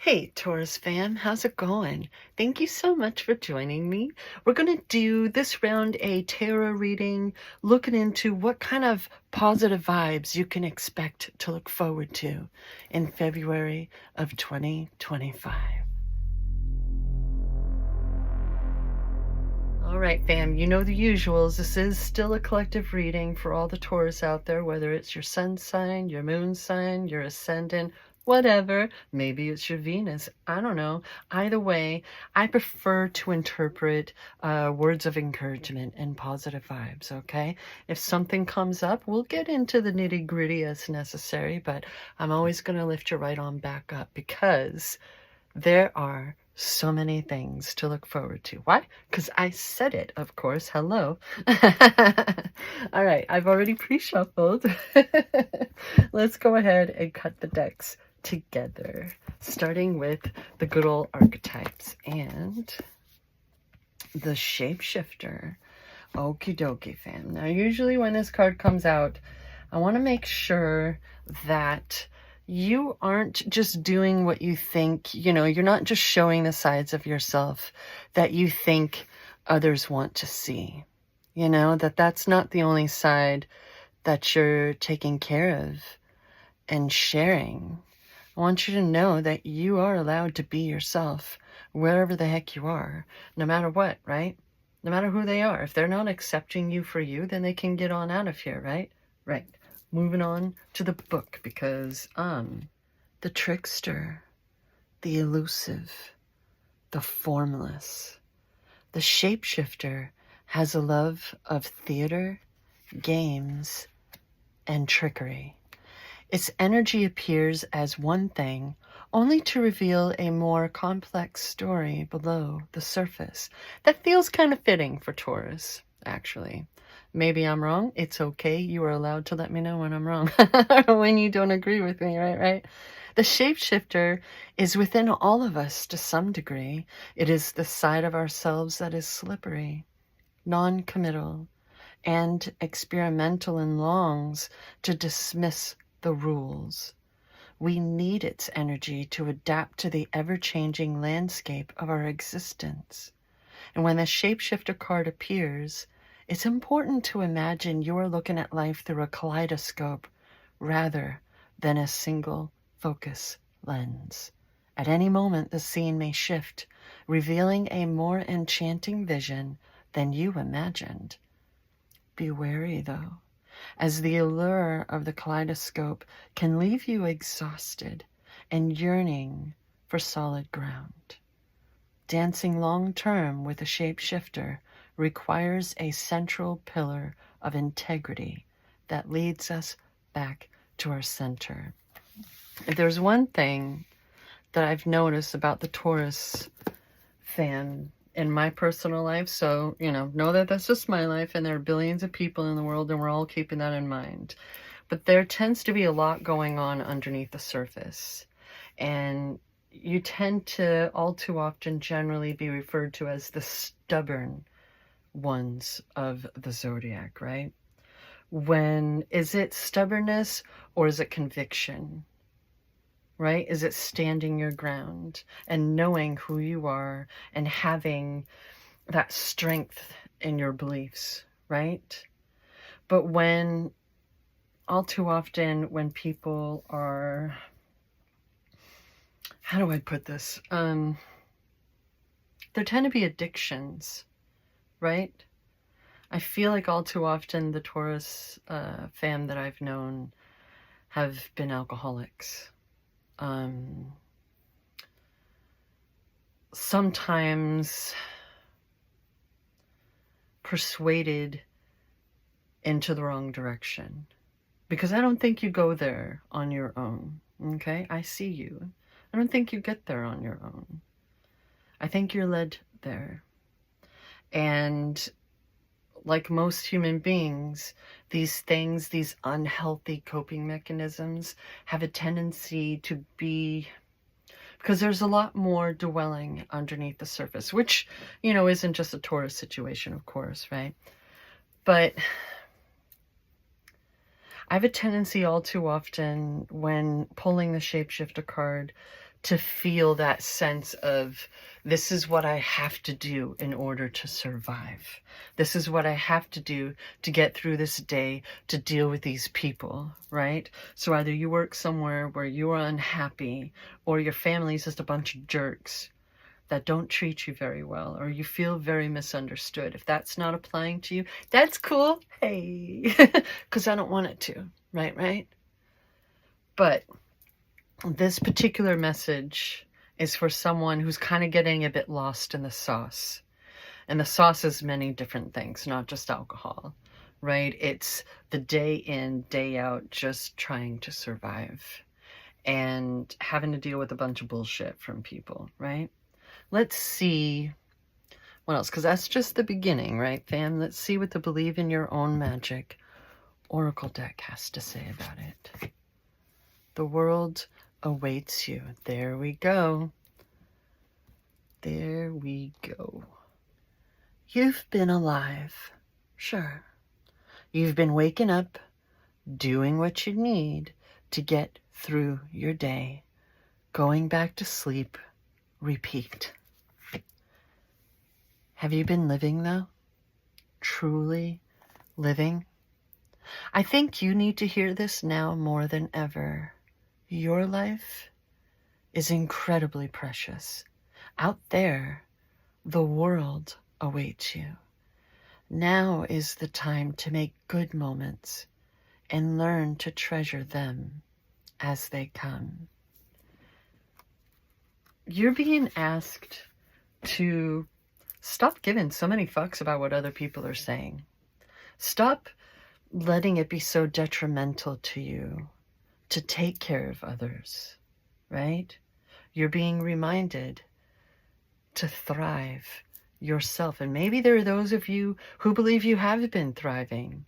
Hey, Taurus fam, how's it going? Thank you so much for joining me. We're going to do this round a tarot reading, looking into what kind of positive vibes you can expect to look forward to in February of 2025. All right, fam, you know the usuals. This is still a collective reading for all the Taurus out there, whether it's your sun sign, your moon sign, your ascendant, whatever. Maybe it's your Venus. I don't know. Either way, I prefer to interpret words of encouragement and positive vibes, okay? If something comes up, we'll get into the nitty-gritty as necessary, but I'm always going to lift you right on back up because there are so many things to look forward to. Why? Because I said it, of course. Hello. All right, I've already pre-shuffled. Let's go ahead and cut the decks together, starting with the good old archetypes and the shapeshifter. Okie dokie, fam. Now, usually when this card comes out, I want to make sure that you aren't just doing what you think, you're not just showing the sides of yourself that you think others want to see. That's not the only side that you're taking care of and sharing. I want you to know that you are allowed to be yourself wherever the heck you are, no matter what, right? No matter who they are. If they're not accepting you for you, then they can get on out of here, right? Right. Moving on to the book, because the trickster, the elusive, the formless, the shapeshifter has a love of theater, games, and trickery. Its energy appears as one thing, only to reveal a more complex story below the surface. That feels kind of fitting for Taurus, actually. Maybe I'm wrong. It's okay. You are allowed to let me know when I'm wrong. When you don't agree with me, right? The shapeshifter is within all of us to some degree. It is the side of ourselves that is slippery, non-committal, and experimental and longs to dismiss the rules. We need its energy to adapt to the ever-changing landscape of our existence. And when the shapeshifter card appears, it's important to imagine you're looking at life through a kaleidoscope rather than a single focus lens. At any moment, the scene may shift, revealing a more enchanting vision than you imagined. Be wary, though, as the allure of the kaleidoscope can leave you exhausted and yearning for solid ground. Dancing long-term with a shapeshifter requires a central pillar of integrity that leads us back to our center. If there's one thing that I've noticed about the Taurus fan in my personal life, so, know that that's just my life, and there are billions of people in the world, and we're all keeping that in mind. But there tends to be a lot going on underneath the surface. And you tend to, all too often, generally be referred to as the stubborn ones of the zodiac, right? Is it stubbornness or is it conviction? Right? Is it standing your ground and knowing who you are and having that strength in your beliefs, right? But all too often, when people are, how do I put this? There tend to be addictions, right? I feel like all too often the Taurus fam that I've known have been alcoholics. Sometimes persuaded into the wrong direction, because I don't think you go there on your own. Okay, I see you. I don't think you get there on your own. I think you're led there. And like most human beings, these things, these unhealthy coping mechanisms, have a tendency to be, because there's a lot more dwelling underneath the surface, which, isn't just a Taurus situation, of course, right? But I have a tendency all too often when pulling the shapeshifter card to feel that sense of, this is what I have to do in order to survive. This is what I have to do to get through this day, to deal with these people, right? So either you work somewhere where you are unhappy, or your family's just a bunch of jerks that don't treat you very well, or you feel very misunderstood. If that's not applying to you, that's cool. Hey, because I don't want it to, right? But this particular message is for someone who's kind of getting a bit lost in the sauce. And the sauce is many different things, not just alcohol, right? It's the day in, day out, just trying to survive and having to deal with a bunch of bullshit from people, right? Let's see what else, because that's just the beginning, right, fam? Let's see what the Believe in Your Own Magic Oracle deck has to say about it. The world awaits you. There we go. There we go. You've been alive. Sure. You've been waking up, doing what you need to get through your day, going back to sleep, repeat. Have you been living, though? Truly living? I think you need to hear this now more than ever. Your life is incredibly precious. Out there, the world awaits you. Now is the time to make good moments and learn to treasure them as they come. You're being asked to stop giving so many fucks about what other people are saying. Stop letting it be so detrimental to you to take care of others, right? You're being reminded to thrive yourself. And maybe there are those of you who believe you have been thriving,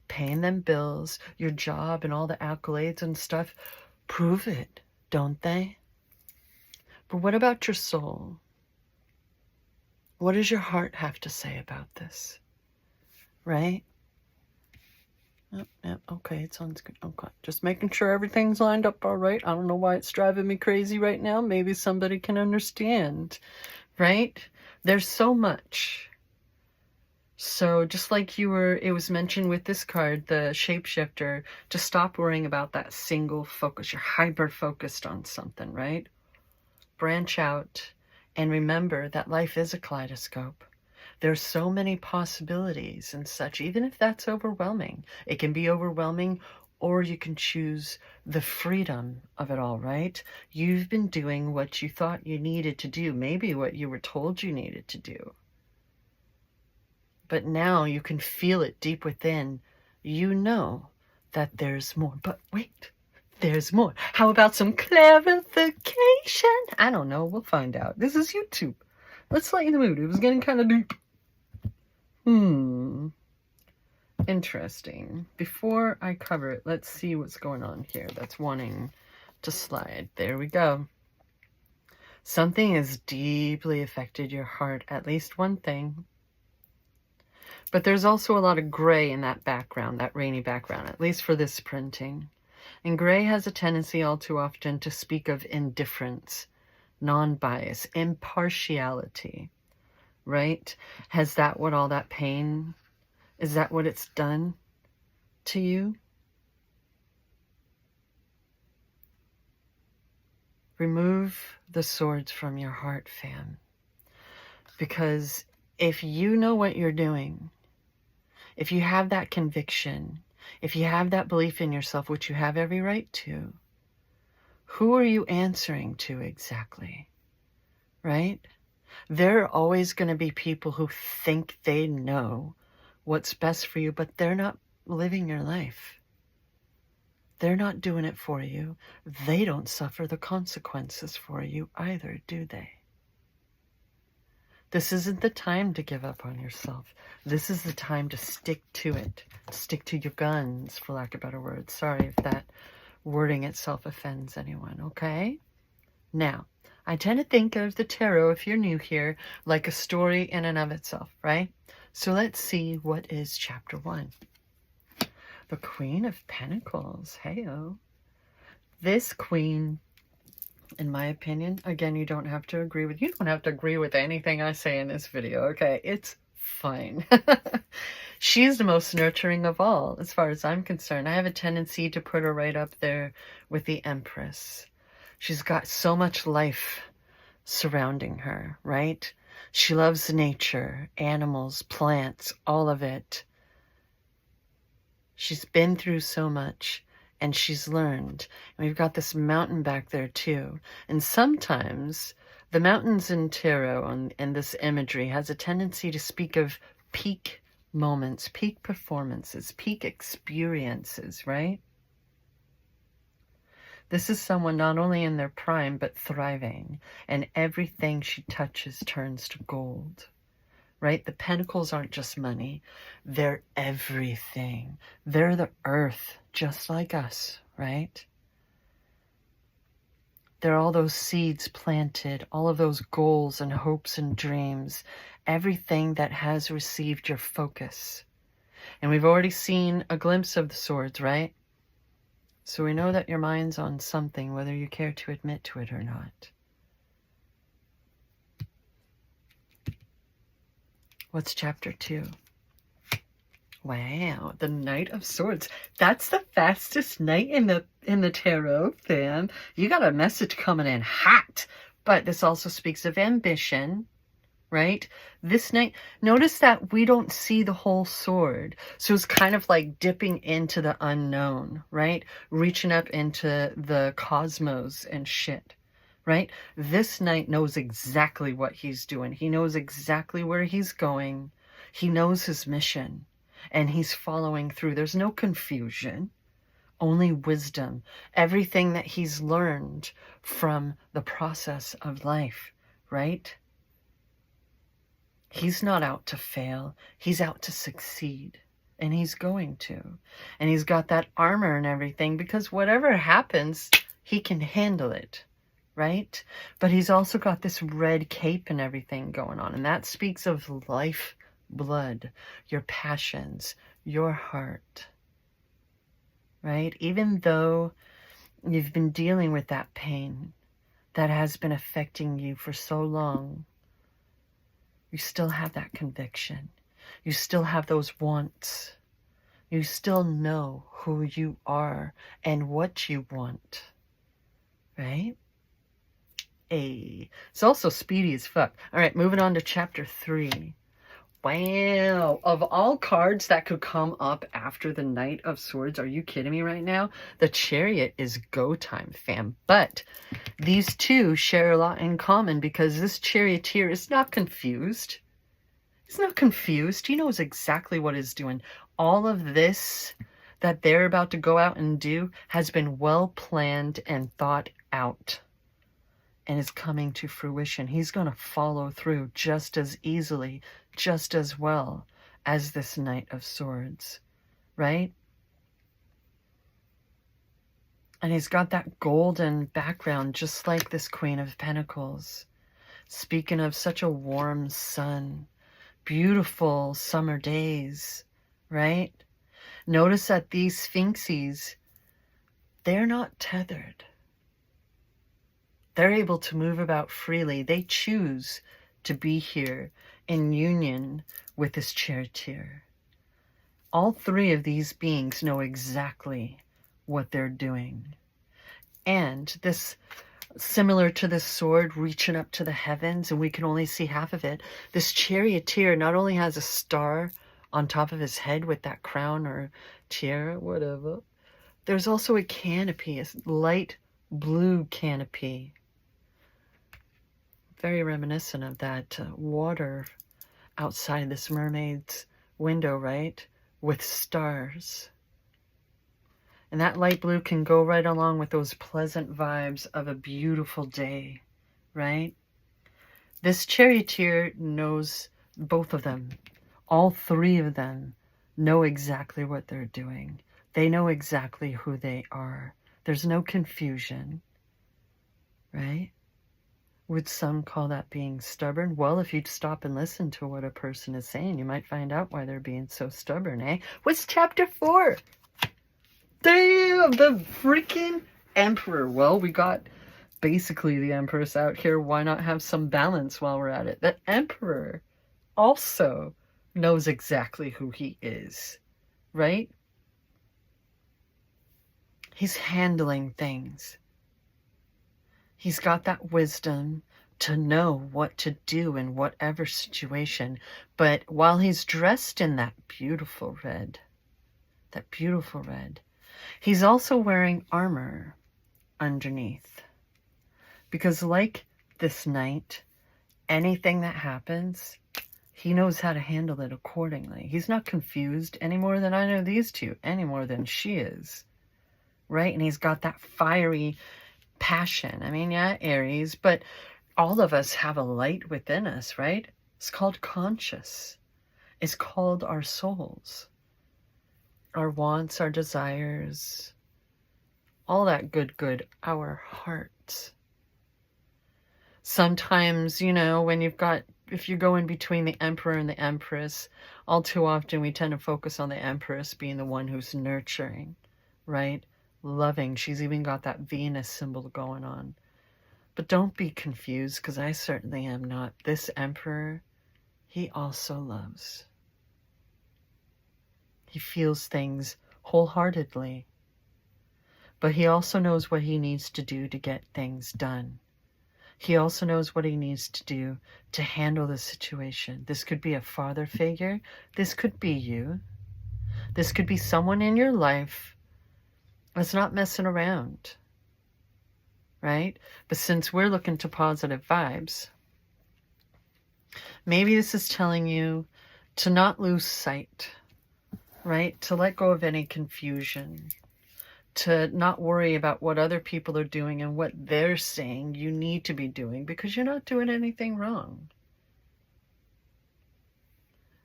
paying them bills, your job and all the accolades and stuff prove it, don't they? But what about your soul? What does your heart have to say about this? Right? Yep, okay, it sounds good. Okay, just making sure everything's lined up all right. I don't know why it's driving me crazy right now. Maybe somebody can understand, right? There's so much. So just like it was mentioned with this card, the shapeshifter, to stop worrying about that single focus. You're hyper-focused on something, right? Branch out. And remember that life is a kaleidoscope. There's so many possibilities and such, even if that's overwhelming. It can be overwhelming, or you can choose the freedom of it all, right? You've been doing what you thought you needed to do, maybe what you were told you needed to do. But now you can feel it deep within. You know that there's more. But wait. There's more. How about some clarification? I don't know. We'll find out. This is YouTube. Let's lighten the mood. It was getting kind of deep. Interesting. Before I cover it, let's see what's going on here that's wanting to slide. There we go. Something has deeply affected your heart. At least one thing. But there's also a lot of gray in that background, that rainy background, at least for this printing. And gray has a tendency all too often to speak of indifference, non-bias, impartiality, right? Has that what all that pain, is that what it's done to you? Remove the swords from your heart, fam. Because if you know what you're doing, if you have that conviction, if you have that belief in yourself, which you have every right to, who are you answering to exactly? Right? There are always going to be people who think they know what's best for you, but they're not living your life. They're not doing it for you. They don't suffer the consequences for you either, do they? This isn't the time to give up on yourself. This is the time to stick to it. Stick to your guns, for lack of better words. Sorry if that wording itself offends anyone, okay? Now, I tend to think of the tarot, if you're new here, like a story in and of itself, right? So let's see what is chapter 1. The Queen of Pentacles. Hey-o. This queen in my opinion. Again, you don't have to agree with anything I say in this video, okay? It's fine. She's the most nurturing of all, as far as I'm concerned. I have a tendency to put her right up there with the Empress. She's got so much life surrounding her, right? She loves nature, animals, plants, all of it. She's been through so much, and she's learned. And we've got this mountain back there too. And sometimes the mountains in tarot and this imagery has a tendency to speak of peak moments, peak performances, peak experiences, right? This is someone not only in their prime, but thriving. And everything she touches turns to gold. Right? The pentacles aren't just money. They're everything. They're the earth, just like us, right? They're all those seeds planted, all of those goals and hopes and dreams, everything that has received your focus. And we've already seen a glimpse of the swords, right? So we know that your mind's on something, whether you care to admit to it or not. What's chapter 2? Wow, the Knight of Swords. That's the fastest knight in the tarot, fam. You got a message coming in hot. But this also speaks of ambition, right? This knight, notice that we don't see the whole sword. So it's kind of like dipping into the unknown, right? Reaching up into the cosmos and shit. Right? This knight knows exactly what he's doing. He knows exactly where he's going. He knows his mission. And he's following through. There's no confusion. Only wisdom. Everything that he's learned from the process of life. Right? He's not out to fail. He's out to succeed. And he's going to. And he's got that armor and everything. Because whatever happens, he can handle it. Right? But he's also got this red cape and everything going on. And that speaks of life, blood, your passions, your heart. Right? Even though you've been dealing with that pain that has been affecting you for so long, you still have that conviction. You still have those wants. You still know who you are and what you want. Right? It's also speedy as fuck. All right, moving on to chapter 3. Wow. Of all cards that could come up after the Knight of Swords, are you kidding me right now? The Chariot is go time, fam. But these two share a lot in common because this charioteer is not confused. He's not confused. He knows exactly what he's doing. All of this that they're about to go out and do has been well planned and thought out. And is coming to fruition. He's going to follow through just as easily, just as well as this Knight of Swords, right? And he's got that golden background, just like this Queen of Pentacles. Speaking of such a warm sun, beautiful summer days, right? Notice that these Sphinxes, they're not tethered. They're able to move about freely. They choose to be here in union with this charioteer. All three of these beings know exactly what they're doing. And this, similar to this sword reaching up to the heavens, and we can only see half of it, this charioteer not only has a star on top of his head with that crown or tiara, whatever, there's also a canopy, a light blue canopy. Very reminiscent of that water outside this mermaid's window, right? With stars. And that light blue can go right along with those pleasant vibes of a beautiful day, right? This charioteer knows both of them. All three of them know exactly what they're doing. They know exactly who they are. There's no confusion, right? Would some call that being stubborn? Well, if you'd stop and listen to what a person is saying, you might find out why they're being so stubborn, eh? What's chapter 4? Damn, the freaking Emperor. Well, we got basically the Empress out here. Why not have some balance while we're at it? The Emperor also knows exactly who he is, right? He's handling things. He's got that wisdom to know what to do in whatever situation. But while he's dressed in that beautiful red, he's also wearing armor underneath. Because like this knight, anything that happens, he knows how to handle it accordingly. He's not confused any more than I know these two, any more than she is. Right? And he's got that fiery passion. I mean, yeah, Aries, but all of us have a light within us, right? It's called conscious. It's called our souls. Our wants, our desires, all that good, our hearts. Sometimes, you know, if you're going between the Emperor and the Empress, all too often we tend to focus on the Empress being the one who's nurturing, right? Loving. She's even got that Venus symbol going on. But don't be confused, because I certainly am not. This Emperor, he also loves. He feels things wholeheartedly. But he also knows what he needs to do to get things done. He also knows what he needs to do to handle the situation. This could be a father figure. This could be you. This could be someone in your life that's not messing around. Right? But since we're looking to positive vibes, maybe this is telling you to not lose sight, right? To let go of any confusion, to not worry about what other people are doing and what they're saying you need to be doing, because you're not doing anything wrong.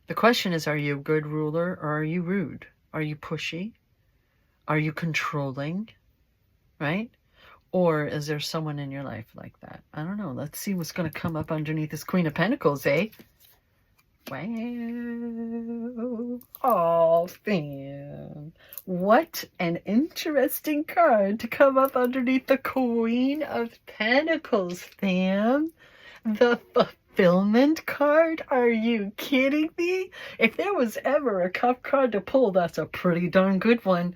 The question is, are you a good ruler or are you rude? Are you pushy? Are you controlling? Right? Or is there someone in your life like that? I don't know. Let's see what's going to come up underneath this Queen of Pentacles, eh? Wow. Oh, fam. What an interesting card to come up underneath the Queen of Pentacles, fam. The fulfillment card? Are you kidding me? If there was ever a cup card to pull, that's a pretty darn good one.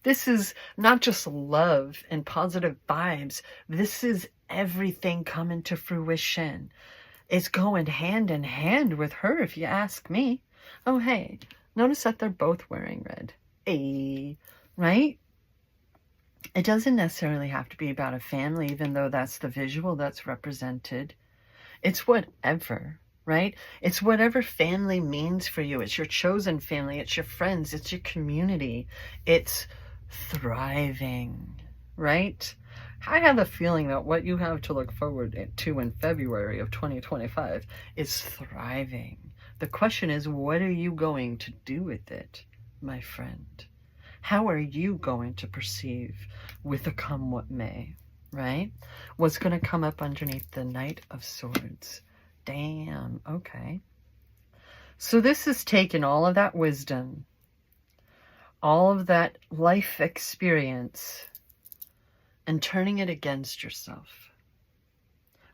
This is not just love and positive vibes. This is everything coming to fruition. It's going hand in hand with her, if you ask me. Oh, hey, notice that they're both wearing red. Hey, right? It doesn't necessarily have to be about a family, even though that's the visual that's represented. It's whatever. Right? It's whatever family means for you. It's your chosen family. It's your friends. It's your community. It's thriving, right? I have a feeling that what you have to look forward to in February of 2025 is thriving. The question is, what are you going to do with it, my friend? How are you going to perceive with the come what may, right? What's going to come up underneath the Knight of Swords? Damn, okay. So this is taking all of that wisdom, all of that life experience, and turning it against yourself.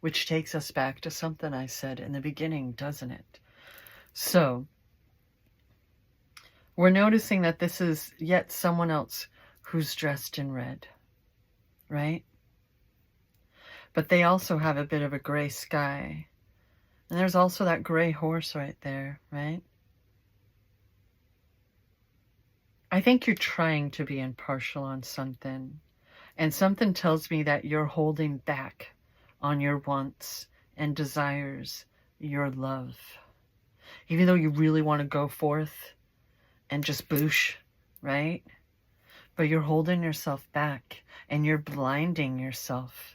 Which takes us back to something I said in the beginning, doesn't it? So, we're noticing that this is yet someone else who's dressed in red, right? But they also have a bit of a gray sky. And there's also that gray horse right there, right? I think you're trying to be impartial on something. And something tells me that you're holding back on your wants and desires, your love. Even though you really want to go forth and just boosh, right? But you're holding yourself back and you're blinding yourself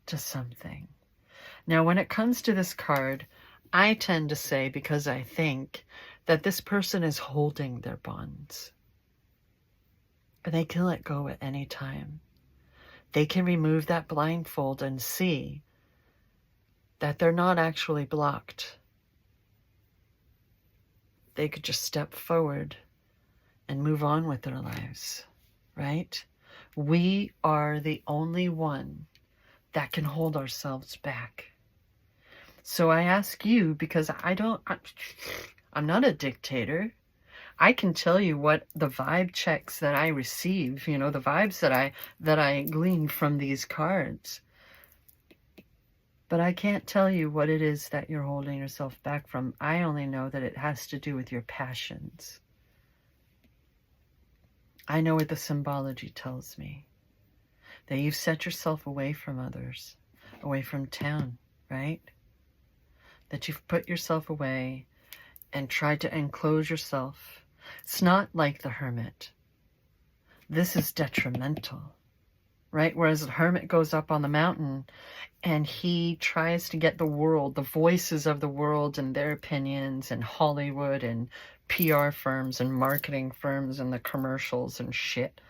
to something. Now, when it comes to this card, I tend to say, because I think, that this person is holding their bonds. And they can let go at any time. They can remove that blindfold and see that they're not actually blocked. They could just step forward and move on with their lives, right? We are the only one that can hold ourselves back. So I ask you, because I'm not a dictator. I can tell you what the vibe checks that I receive, the vibes that I glean from these cards. But I can't tell you what it is that you're holding yourself back from. I only know that it has to do with your passions. I know what the symbology tells me. That you've set yourself away from others, away from town, right? That you've put yourself away and tried to enclose yourself. It's not like the hermit. This is detrimental, right? Whereas the hermit goes up on the mountain and he tries to get the world, the voices of the world and their opinions, and Hollywood and PR firms and marketing firms and the commercials and shit,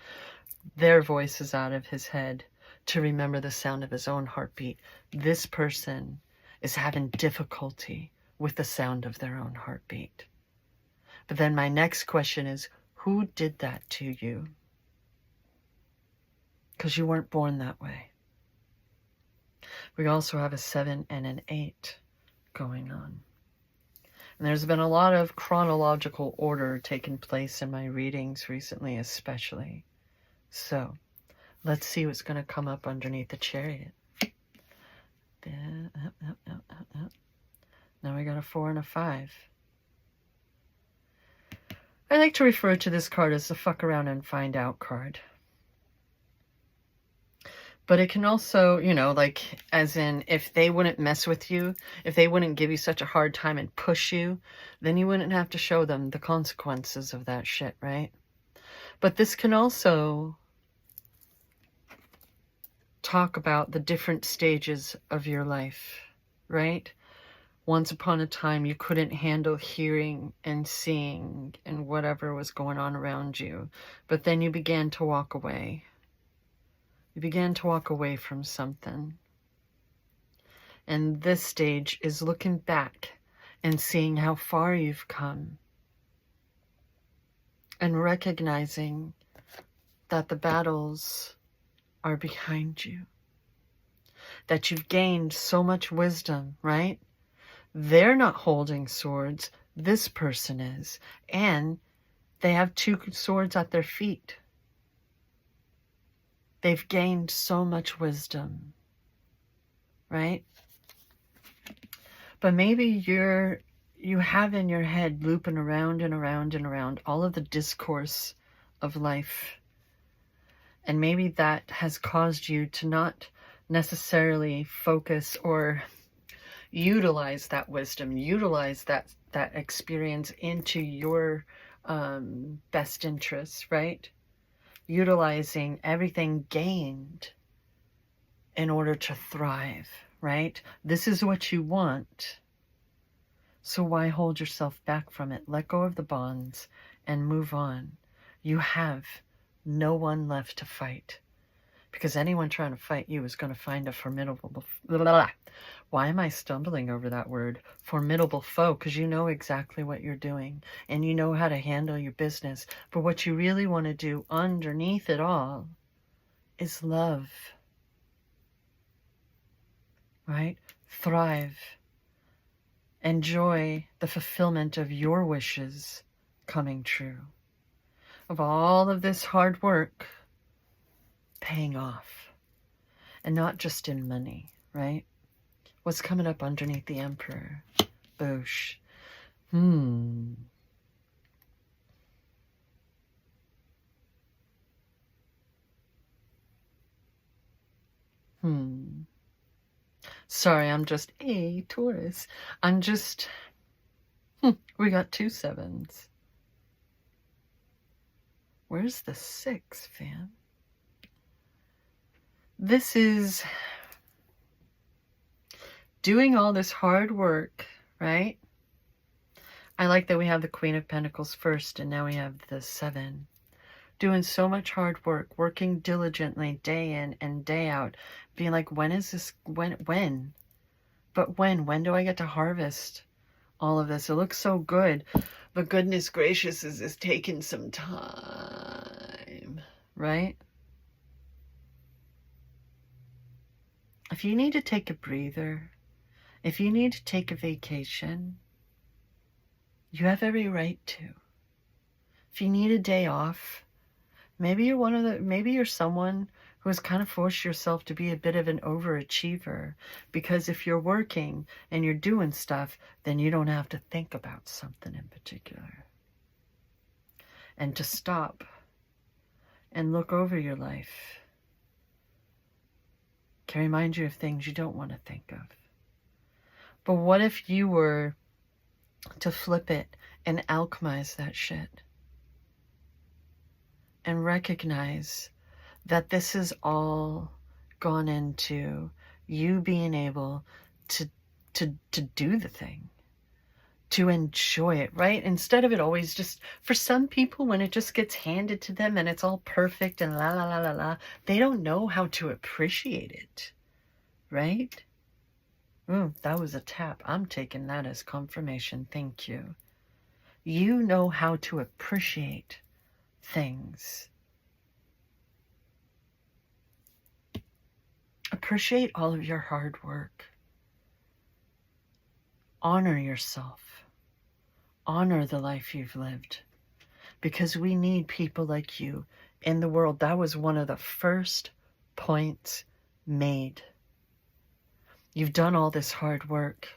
their voices out of his head to remember the sound of his own heartbeat. This person is having difficulty with the sound of their own heartbeat. But then my next question is, who did that to you? Because you weren't born that way. We also have a 7 and an 8 going on. And there's been a lot of chronological order taking place in my readings recently, especially. So, let's see what's going to come up underneath the Chariot. Now we got a 4 and a 5. I like to refer to this card as the fuck around and find out card. But it can also, like, as in, if they wouldn't mess with you, if they wouldn't give you such a hard time and push you, then you wouldn't have to show them the consequences of that shit, right? But this can also talk about the different stages of your life, right? Once upon a time, you couldn't handle hearing and seeing and whatever was going on around you. But then you began to walk away. You began to walk away from something. And this stage is looking back and seeing how far you've come. And recognizing that the battles are behind you. That you've gained so much wisdom, right? They're not holding swords. This person is. And they have 2 swords at their feet. They've gained so much wisdom, right? But maybe you have in your head looping around and around and around all of the discourse of life. And maybe that has caused you to not necessarily focus or utilize that wisdom, utilize that experience into your best interests, right? Utilizing everything gained in order to thrive, right? This is what you want. So why hold yourself back from it? Let go of the bonds and move on. You have no one left to fight. Because anyone trying to fight you is going to find a formidable... Why am I stumbling over that word? Formidable foe, because you know exactly what you're doing. And you know how to handle your business. But what you really want to do underneath it all is love. Right? Thrive. Enjoy the fulfillment of your wishes coming true. Of all of this hard work paying off. And not just in money, right? What's coming up underneath the Emperor? Boosh. Sorry, I'm just a Taurus. I'm just... we got 2 7s. Where's the 6, fam? This is doing all this hard work, right? I like that we have the Queen of Pentacles first, and now we have the 7. Doing so much hard work, working diligently day in and day out, being like, when is this, when? But when do I get to harvest all of this? It looks so good, but goodness gracious, is this taking some time, right? If you need to take a breather, if you need to take a vacation, you have every right to. If you need a day off, maybe you're someone who has kind of forced yourself to be a bit of an overachiever, because if you're working and you're doing stuff, then you don't have to think about something in particular. And to stop and look over your life can remind you of things you don't want to think of. But what if you were to flip it and alchemize that shit and recognize that this is all gone into you being able to do the thing, to enjoy it, right? Instead of it always just, for some people, when it just gets handed to them and it's all perfect and la la la la la, they don't know how to appreciate it, right? That was a tap. I'm taking that as confirmation. Thank you. You know how to appreciate things. Appreciate all of your hard work. Honor yourself. Honor the life you've lived. Because we need people like you in the world. That was one of the first points made. You've done all this hard work.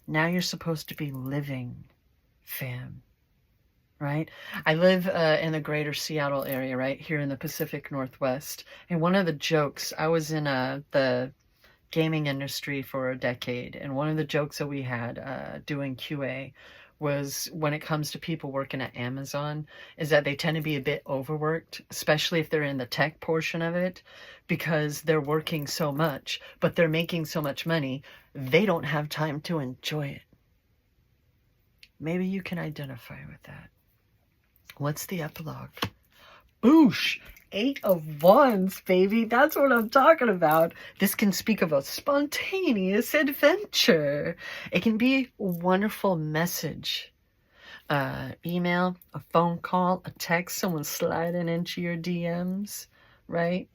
Now you're supposed to be living, fam. Right? I live in the greater Seattle area, right here in the Pacific Northwest. And one of the jokes, I was in the gaming industry for a decade. And one of the jokes that we had doing QA was, when it comes to people working at Amazon, is that they tend to be a bit overworked, especially if they're in the tech portion of it, because they're working so much, but they're making so much money, they don't have time to enjoy it. Maybe you can identify with that. What's the epilogue? Boosh! 8 of Wands, baby. That's what I'm talking about. This can speak of a spontaneous adventure. It can be a wonderful message. Email, a phone call, a text, someone sliding into your DMs, right?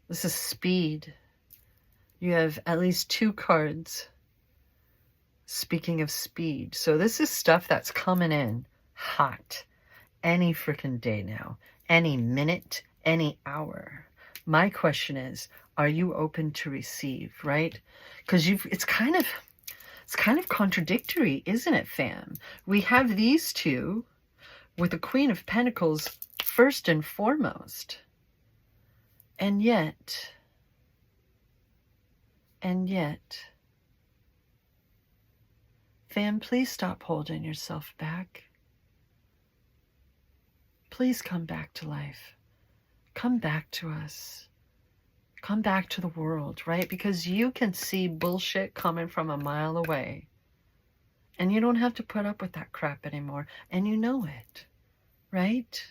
This is speed. You have at least 2 cards. Speaking of speed. So this is stuff that's coming in hot any freaking day now, any minute, any hour. My question is, are you open to receive, right? Because it's kind of contradictory, isn't it, fam? We have these two with the Queen of Pentacles first and foremost. And yet, fam, please stop holding yourself back. Please come back to life. Come back to us. Come back to the world, right? Because you can see bullshit coming from a mile away. And you don't have to put up with that crap anymore. And you know it, right?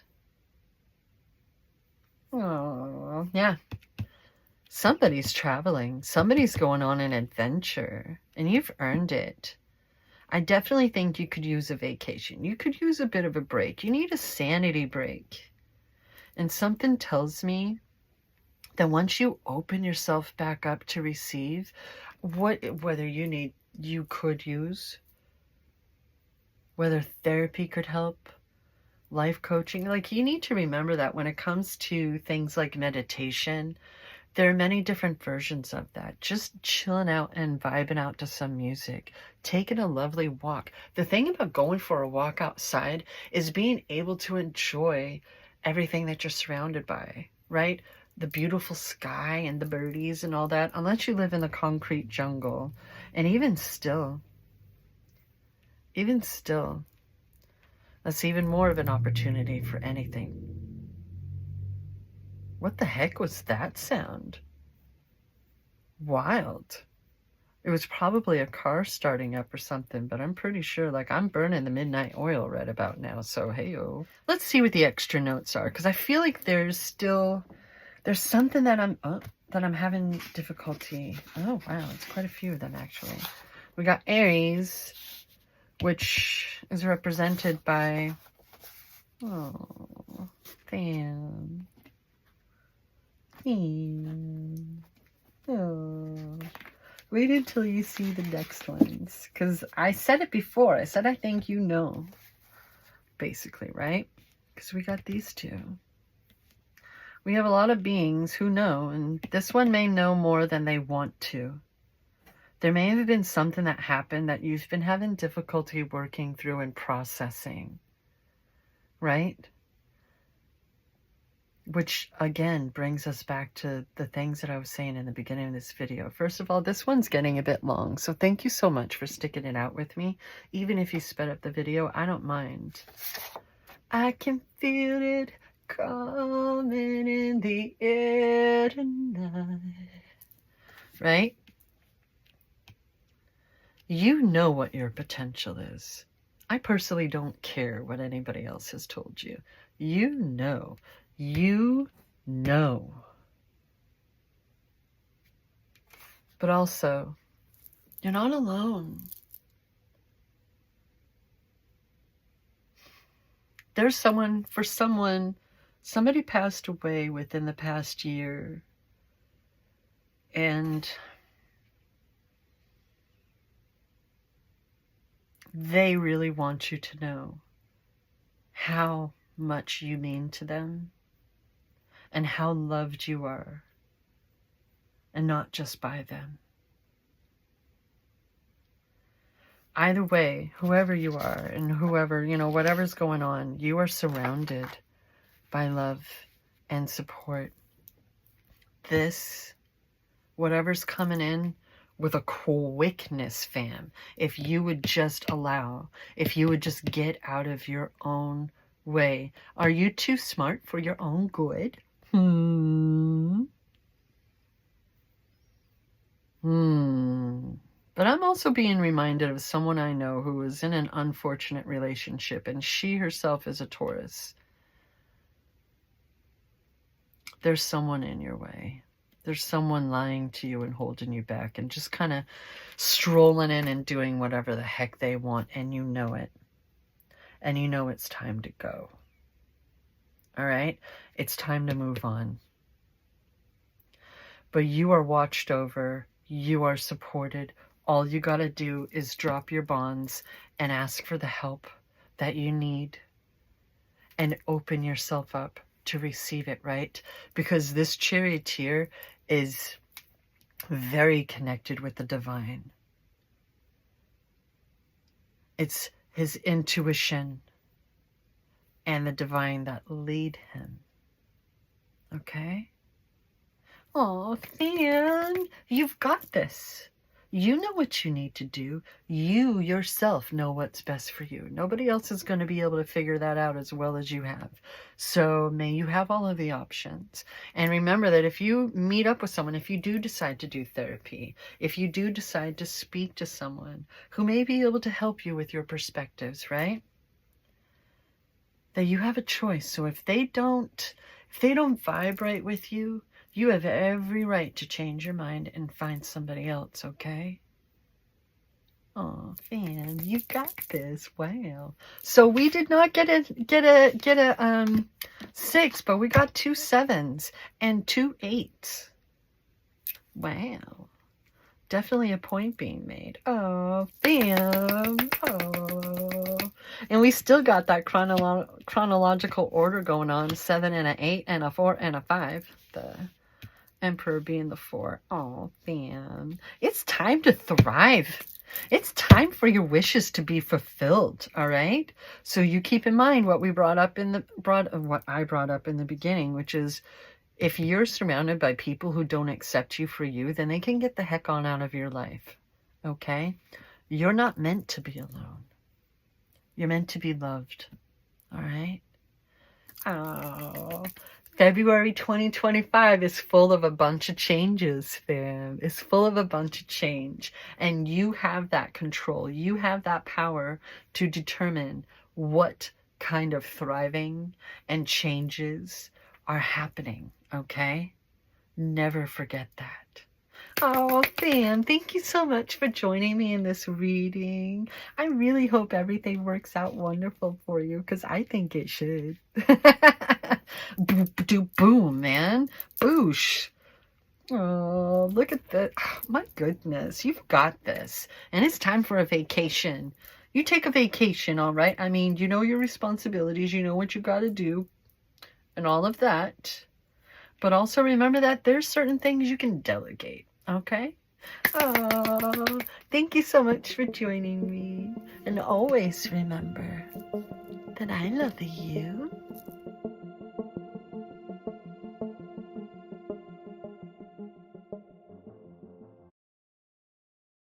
Oh, yeah. Somebody's traveling. Somebody's going on an adventure. And you've earned it. I definitely think you could use a vacation. You could use a bit of a break. You need a sanity break. And something tells me that once you open yourself back up to receive, whether you could use, whether therapy could help, life coaching, like, you need to remember that when it comes to things like meditation, there are many different versions of that. Just chilling out and vibing out to some music, taking a lovely walk. The thing about going for a walk outside is being able to enjoy everything that you're surrounded by, right? The beautiful sky and the birdies and all that, unless you live in the concrete jungle. And even still, that's even more of an opportunity for anything. What the heck was that sound? Wild. It was probably a car starting up or something, but I'm pretty sure, like, I'm burning the midnight oil right about now, so hey-o. Let's see what the extra notes are, because I feel like there's something that I'm having difficulty. Oh, wow, it's quite a few of them, actually. We got Aries, which is represented by Oh, Fam. Fam. Oh. Wait until you see the next ones. Because I said it before. I said I think you know. Basically, right? Because we got these two. We have a lot of beings who know, and this one may know more than they want to. There may have been something that happened that you've been having difficulty working through and processing, right? Which, again, brings us back to the things that I was saying in the beginning of this video. First of all, this one's getting a bit long, so thank you so much for sticking it out with me. Even if you sped up the video, I don't mind. I can feel it coming in the air tonight. Right? You know what your potential is. I personally don't care what anybody else has told you. You know. You know. But also, you're not alone. There's somebody passed away within the past year, and they really want you to know how much you mean to them and how loved you are, and not just by them. Either way, whoever you are and whoever, whatever's going on, you are surrounded by love and support. This, whatever's coming in with a quickness, fam, if you would just get out of your own way. Are you too smart for your own good? But I'm also being reminded of someone I know who was in an unfortunate relationship, and she herself is a Taurus. There's someone in your way. There's someone lying to you and holding you back and just kind of strolling in and doing whatever the heck they want, and you know it. And you know it's time to go. All right? It's time to move on. But you are watched over. You are supported. All you got to do is drop your bonds and ask for the help that you need and open yourself up to receive it, right? Because this charioteer is very connected with the divine. It's his intuition and the divine that lead him. Okay? Oh, Fam, you've got this. You know what you need to do. You yourself know what's best for you. Nobody else is going to be able to figure that out as well as you have. So may you have all of the options. And remember that if you meet up with someone, if you do decide to do therapy, if you do decide to speak to someone who may be able to help you with your perspectives, right? That you have a choice. So if they don't vibrate with you, you have every right to change your mind and find somebody else, okay? Oh, Fam, you got this. Wow. So we did not get a 6, but we got 2 7s and 2 8s. Wow. Definitely a point being made. Oh, Fam. Oh. And we still got that chronological order going on. 7 and an 8 and a 4 and a 5. The Emperor being the 4. Oh, Fam. It's time to thrive. It's time for your wishes to be fulfilled, all right? So you keep in mind what I brought up in the beginning, which is if you're surrounded by people who don't accept you for you, then they can get the heck on out of your life, okay? You're not meant to be alone. You're meant to be loved, all right? Oh, February 2025 is full of a bunch of changes, fam. It's full of a bunch of change. And you have that control. You have that power to determine what kind of thriving and changes are happening, okay? Never forget that. Oh, fam, thank you so much for joining me in this reading. I really hope everything works out wonderful for you, because I think it should. Boom, man. Boosh. Oh, look at that. My goodness, you've got this. And it's time for a vacation. You take a vacation, all right? I mean, you know your responsibilities, you know what you got to do, and all of that. But also remember that there's certain things you can delegate, okay? Oh, thank you so much for joining me. And always remember that I love you.